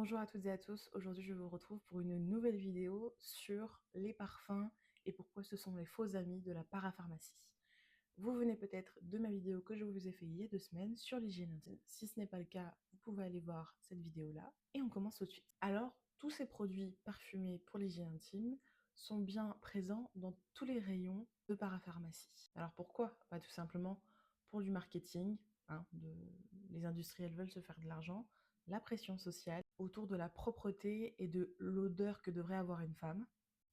Bonjour à toutes et à tous, aujourd'hui je vous retrouve pour une nouvelle vidéo sur les parfums et pourquoi ce sont les faux amis de la parapharmacie. Vous venez peut-être de ma vidéo que je vous ai fait il y a 2 semaines sur l'hygiène intime. Si ce n'est pas le cas, vous pouvez aller voir cette vidéo-là et on commence tout de suite. Alors, tous ces produits parfumés pour l'hygiène intime sont bien présents dans tous les rayons de parapharmacie. Alors pourquoi? Bah, tout simplement pour du marketing, les industriels veulent se faire de l'argent, la pression sociale autour de la propreté et de l'odeur que devrait avoir une femme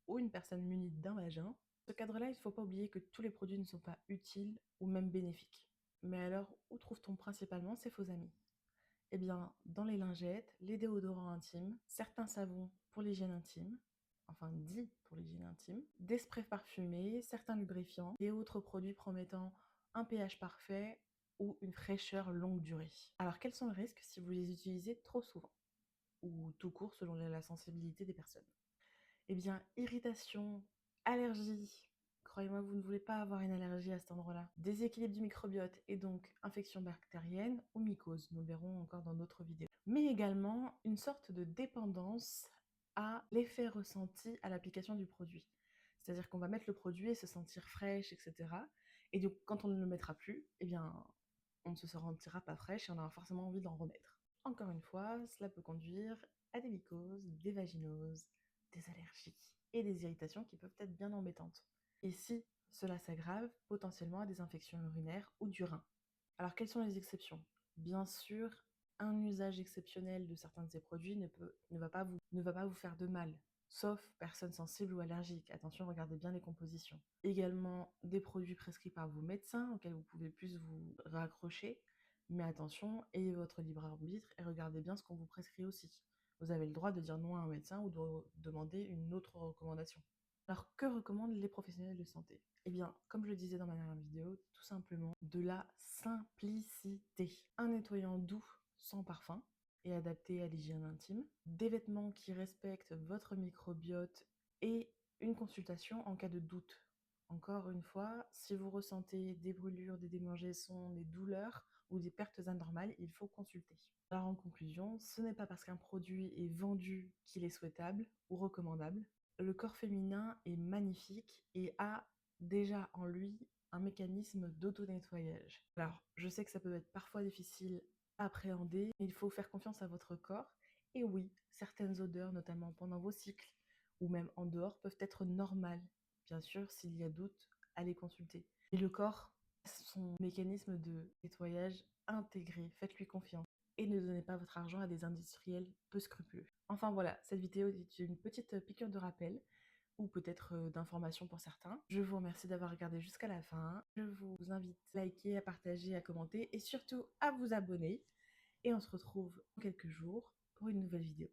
ou une personne munie d'un vagin. Dans ce cadre-là, il ne faut pas oublier que tous les produits ne sont pas utiles ou même bénéfiques. Mais alors, où trouve-t-on principalement ces faux amis? Eh bien, dans les lingettes, les déodorants intimes, certains savons pour l'hygiène intime, enfin dits pour l'hygiène intime, des sprays parfumés, certains lubrifiants et autres produits promettant un pH parfait ou une fraîcheur longue durée. Alors, quels sont les risques si vous les utilisez trop souvent ou tout court selon la sensibilité des personnes? Eh bien, irritation, allergie. Croyez-moi, vous ne voulez pas avoir une allergie à cet endroit-là. Déséquilibre du microbiote et donc infection bactérienne ou mycose. Nous le verrons encore dans d'autres vidéos. Mais également une sorte de dépendance à l'effet ressenti à l'application du produit. C'est-à-dire qu'on va mettre le produit et se sentir fraîche, etc. Et donc, quand on ne le mettra plus, eh bien, on ne se sentira pas fraîche et on aura forcément envie d'en remettre. Encore une fois, cela peut conduire à des mycoses, des vaginoses, des allergies et des irritations qui peuvent être bien embêtantes. Et si cela s'aggrave, potentiellement à des infections urinaires ou du rein. Alors quelles sont les exceptions? Bien sûr, un usage exceptionnel de certains de ces produits ne va pas vous faire de mal, sauf personnes sensibles ou allergiques. Attention, regardez bien les compositions. Également, des produits prescrits par vos médecins auxquels vous pouvez plus vous raccrocher. Mais attention, ayez votre libre arbitre et regardez bien ce qu'on vous prescrit aussi. Vous avez le droit de dire non à un médecin ou de demander une autre recommandation. Alors, que recommandent les professionnels de santé? Eh bien, comme je le disais dans ma dernière vidéo, tout simplement de la simplicité. Un nettoyant doux, sans parfum et adapté à l'hygiène intime, des vêtements qui respectent votre microbiote et une consultation en cas de doute. Encore une fois, si vous ressentez des brûlures, des démangeaisons, des douleurs ou des pertes anormales, il faut consulter. Alors en conclusion, ce n'est pas parce qu'un produit est vendu qu'il est souhaitable ou recommandable. Le corps féminin est magnifique et a déjà en lui un mécanisme d'auto-nettoyage. Alors, je sais que ça peut être parfois difficile à appréhender, mais il faut faire confiance à votre corps. Et oui, certaines odeurs, notamment pendant vos cycles ou même en dehors, peuvent être normales. Bien sûr, s'il y a doute, allez consulter. Et le corps a son mécanisme de nettoyage intégré, faites-lui confiance. Et ne donnez pas votre argent à des industriels peu scrupuleux. Enfin voilà, cette vidéo est une petite piqûre de rappel ou peut-être d'information pour certains. Je vous remercie d'avoir regardé jusqu'à la fin. Je vous invite à liker, à partager, à commenter et surtout à vous abonner. Et on se retrouve dans quelques jours pour une nouvelle vidéo.